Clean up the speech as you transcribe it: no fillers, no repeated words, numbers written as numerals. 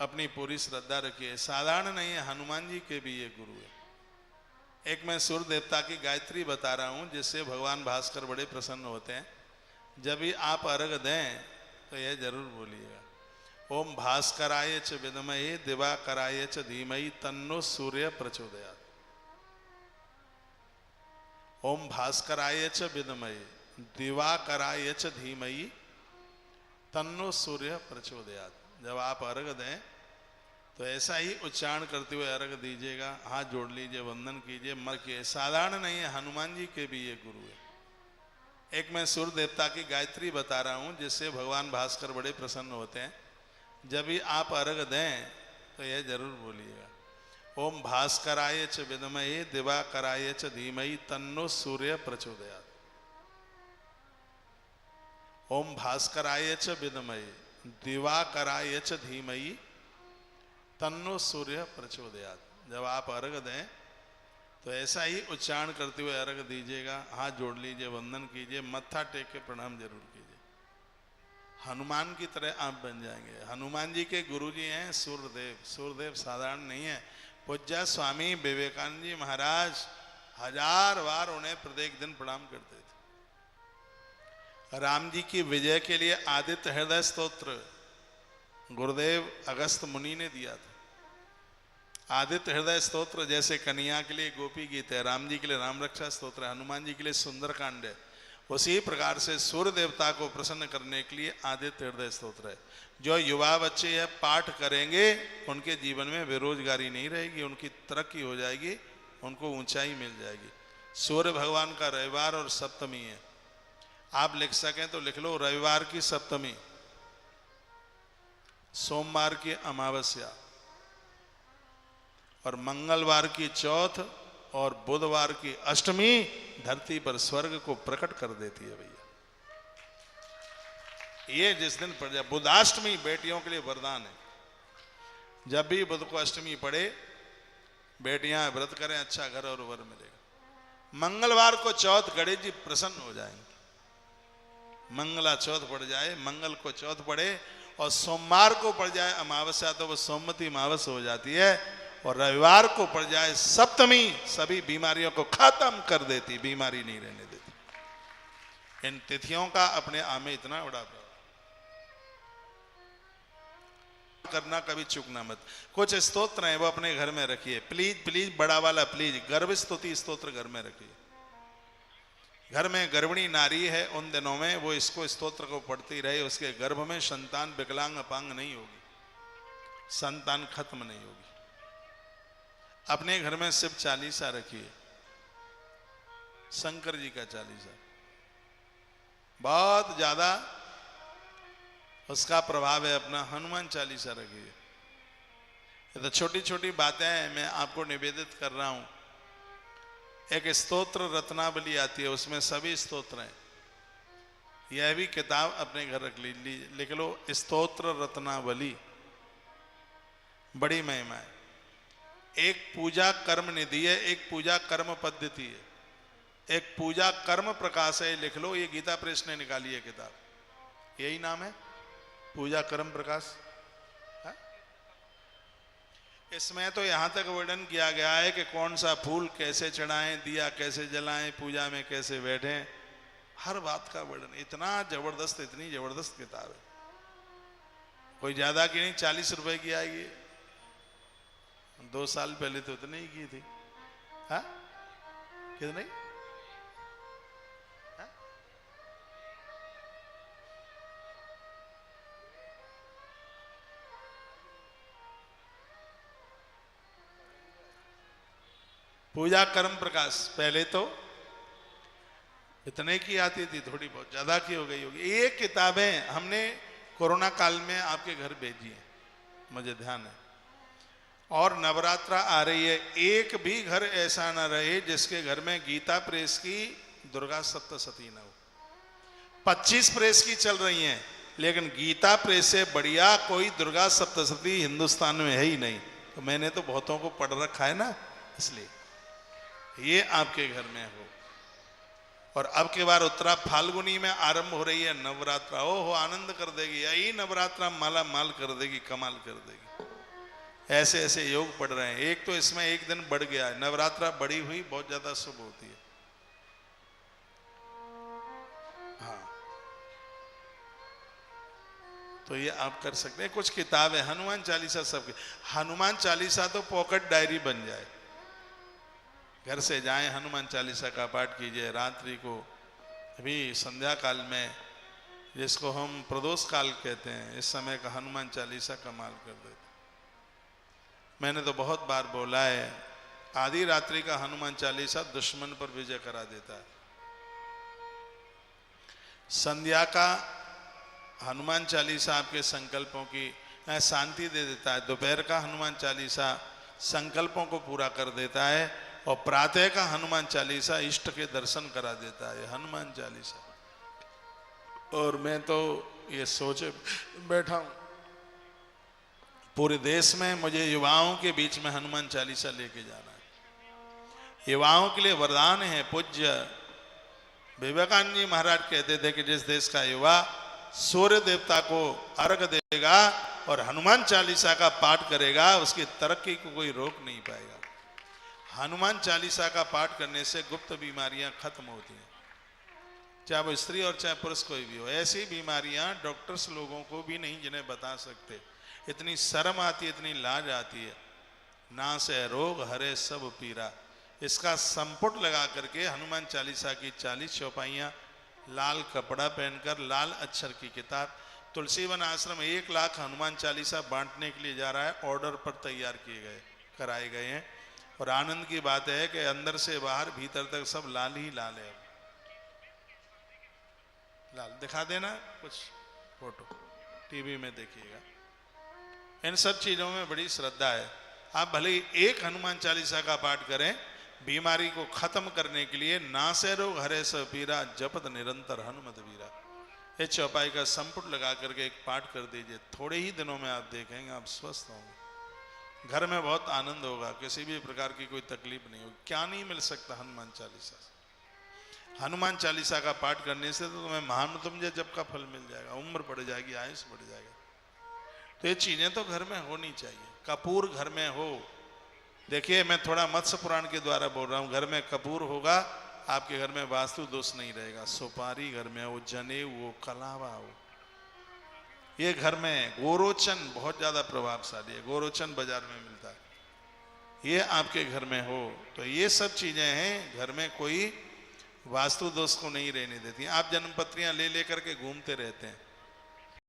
अपनी पूरी श्रद्धा रखिए। साधारण नहीं है, हनुमान जी के भी ये गुरु है। एक मैं सूर्य देवता की गायत्री बता रहा हूं जिससे भगवान भास्कर बड़े प्रसन्न होते हैं। जब भी आप अर्घ दें तो यह जरूर बोलिएगा, ओम भास्कराय च विद्महे दिवाकराय च धीमहि तन्नो सूर्य प्रचोदयात्। ओम भास्कराय च विद्महे दिवाकराय च धीमहि तन्नो सूर्य प्रचोदयात्। जब आप अर्घ दें तो ऐसा ही उच्चारण करते हुए अर्घ दीजिएगा, हाथ जोड़ लीजिए, वंदन कीजिए, मर के। साधारण नहीं है, हनुमान जी के भी ये गुरु है। एक मैं सूर्य देवता की गायत्री बता रहा हूं जिससे भगवान भास्कर बड़े प्रसन्न होते हैं। जब भी आप अर्घ दें तो यह जरूर बोलिएगा, ओम भास्कराय च विद्महे दिवाकराय च धीमहि तन्नो सूर्य प्रचोदयात्। ओम भास्कराय च विद्महे दिवाकराय च धीमहि तन्नो सूर्य प्रचोदयात्। जब आप अर्घ दें तो ऐसा ही उच्चारण करते हुए अर्घ दीजिएगा, हाथ जोड़ लीजिए, वंदन कीजिए, मत्था टेक के प्रणाम जरूर कीजिए। हनुमान की तरह आप बन जाएंगे। हनुमान जी के गुरु जी हैं सूर्यदेव। सूर्यदेव साधारण नहीं है। पूज्य स्वामी विवेकानंद जी महाराज 1000 बार उन्हें प्रत्येक दिन प्रणाम करते थे। राम जी की विजय के लिए आदित्य हृदय स्तोत्र गुरुदेव अगस्त मुनि ने दिया था। आदित्य हृदय स्तोत्र जैसे कन्हैया के लिए गोपी गीत है, राम जी के लिए राम रक्षा स्तोत्र है, हनुमान जी के लिए सुंदरकांड है, उसी प्रकार से सूर्य देवता को प्रसन्न करने के लिए आदित्य हृदय स्तोत्र है। जो युवा बच्चे यह पाठ करेंगे उनके जीवन में बेरोजगारी नहीं रहेगी, उनकी तरक्की हो जाएगी, उनको ऊंचाई मिल जाएगी। सूर्य भगवान का रविवार और सप्तमी है। आप लिख सकें तो लिख लो, रविवार की सप्तमी, सोमवार की अमावस्या और मंगलवार की चौथ और बुधवार की अष्टमी धरती पर स्वर्ग को प्रकट कर देती है भैया। ये जिस दिन पड़ जाए, बुधाष्टमी बेटियों के लिए वरदान है। जब भी बुध को अष्टमी पड़े बेटियां व्रत करें, अच्छा घर और वर मिलेगा। मंगलवार को चौथ गणेश जी प्रसन्न हो जाएंगे। मंगला चौथ पड़ जाए, मंगल को चौथ पड़े और सोमवार को पड़ जाए अमावस्या तो वो सोमवती अमावस्या हो जाती है, और रविवार को पड़ जाए सप्तमी सभी बीमारियों को खत्म कर देती, बीमारी नहीं रहने देती। इन तिथियों का अपने आप में इतना बड़ा करना, कभी चूकना मत। कुछ स्तोत्र हैं वो अपने घर में रखिए, प्लीज प्लीज, बड़ा वाला प्लीज, गर्भ स्तुति स्तोत्र घर में रखिए। घर में गर्भिणी नारी है उन दिनों में वो इसको स्तोत्र को पढ़ती रहे, उसके गर्भ में संतान विकलांग अपांग नहीं होगी, संतान खत्म नहीं होगी। अपने घर में शिव चालीसा रखिए, शंकर जी का चालीसा, बहुत ज्यादा उसका प्रभाव है। अपना हनुमान चालीसा रखिए। ये तो छोटी छोटी बातें हैं, मैं आपको निवेदित कर रहा हूं। एक स्तोत्र रत्नावली आती है, उसमें सभी स्तोत्र हैं। यह भी किताब अपने घर रख लिख लो, स्तोत्र रत्नावली, बड़ी महिमा है। एक पूजा कर्म निधि है, एक पूजा कर्म पद्धति है, एक पूजा कर्म प्रकाश है, लिख लो। ये गीता प्रेस ने निकाली है किताब, यही नाम है, पूजा कर्म प्रकाश है? इसमें तो यहां तक वर्णन किया गया है कि कौन सा फूल कैसे चढ़ाएं, दिया कैसे जलाएं, पूजा में कैसे बैठें, हर बात का वर्णन। इतना जबरदस्त, इतनी जबरदस्त किताब है। कोई ज्यादा की नहीं, 40 रुपए की आएगी। 2 साल पहले तो इतनी ही की थी। हाँ कितनी? हाँ? पूजा कर्म प्रकाश पहले तो इतने की आती थी, थोड़ी बहुत ज्यादा की हो गई होगी। ये किताबें हमने कोरोना काल में आपके घर भेजी है, मुझे ध्यान है। और नवरात्रा आ रही है, एक भी घर ऐसा न रहे जिसके घर में गीता प्रेस की दुर्गा सप्तशती न हो। 25 प्रेस की चल रही हैं, लेकिन गीता प्रेस से बढ़िया कोई दुर्गा सप्तशती हिंदुस्तान में है ही नहीं। तो मैंने तो बहुतों को पढ़ रखा है ना, इसलिए ये आपके घर में हो। और अब के बार उत्तरा फाल्गुनी में आरंभ हो रही है नवरात्रा। ओ हो, आनंद कर देगी, यही नवरात्रा माला माल कर देगी, कमाल कर देगी। ऐसे ऐसे योग पड़ रहे हैं। एक तो इसमें एक दिन बढ़ गया है, नवरात्रा बड़ी हुई बहुत ज्यादा शुभ होती है। हाँ, तो ये आप कर सकते हैं। कुछ किताब है हनुमान चालीसा सबके, हनुमान चालीसा तो पॉकेट डायरी बन जाए। घर से जाएं, हनुमान चालीसा का पाठ कीजिए। रात्रि को अभी संध्या काल में, जिसको हम प्रदोष काल कहते हैं, इस समय का हनुमान चालीसा कमाल कर देता। मैंने तो बहुत बार बोला है, आधी रात्रि का हनुमान चालीसा दुश्मन पर विजय करा देता है। संध्या का हनुमान चालीसा आपके संकल्पों की शांति दे देता है। दोपहर का हनुमान चालीसा संकल्पों को पूरा कर देता है, और प्रातः का हनुमान चालीसा इष्ट के दर्शन करा देता है हनुमान चालीसा। और मैं तो ये सोचे बैठा हूं, पूरे देश में मुझे युवाओं के बीच में हनुमान चालीसा लेके जाना है। युवाओं के लिए वरदान है। पूज्य विवेकानंद जी महाराज कहते थे कि जिस देश का युवा सूर्य देवता को अर्घ देगा और हनुमान चालीसा का पाठ करेगा, उसकी तरक्की को कोई रोक नहीं पाएगा। हनुमान चालीसा का पाठ करने से गुप्त बीमारियां खत्म होती हैं, चाहे वो स्त्री और चाहे पुरुष कोई भी हो। ऐसी बीमारियां डॉक्टर्स लोगों को भी नहीं जिन्हें बता सकते। इतनी शर्म आती है, इतनी लाज आती है। ना से रोग हरे सब पीरा, इसका संपुट लगा करके हनुमान चालीसा की 40 चौपाइयां, लाल कपड़ा पहनकर, लाल अक्षर की किताब। तुलसीवन आश्रम 1 लाख हनुमान चालीसा बांटने के लिए जा रहा है, ऑर्डर पर तैयार किए गए, कराए गए हैं। और आनंद की बात है कि अंदर से बाहर भीतर तक सब लाल ही लाल है। लाल दिखा देना कुछ फोटो, टीवी में देखिएगा। इन सब चीजों में बड़ी श्रद्धा है। आप भले ही एक हनुमान चालीसा का पाठ करें, बीमारी को खत्म करने के लिए। नासे रोग हरे स पीरा, जपत निरंतर हनुमत वीरा। ये चौपाई का संपुट लगा करके एक पाठ कर दीजिए, थोड़े ही दिनों में आप देखेंगे आप स्वस्थ होंगे। घर में बहुत आनंद होगा, किसी भी प्रकार की कोई तकलीफ नहीं होगी। क्या नहीं मिल सकता हनुमान चालीसा से। हनुमान चालीसा का पाठ करने से तो तुम्हें महामृत्युंजय जप का फल मिल जाएगा, उम्र बढ़ जाएगी, आयुष बढ़ जाएगा। तो ये चीजें तो घर में होनी चाहिए। कपूर घर में हो। देखिए, मैं थोड़ा मत्स्य पुराण के द्वारा बोल रहा हूँ। घर में कपूर होगा, आपके घर में वास्तु दोष नहीं रहेगा। सुपारी घर में हो, जनेऊ हो, कलावा हो। ये घर में गोरोचन बहुत ज्यादा प्रभावशाली है, गोरोचन बाजार में मिलता है, ये आपके घर में हो। तो ये सब चीजें हैं, घर में कोई वास्तु दोष को नहीं रहने देती। आप जन्मपत्रियां ले लेकर के घूमते रहते हैं,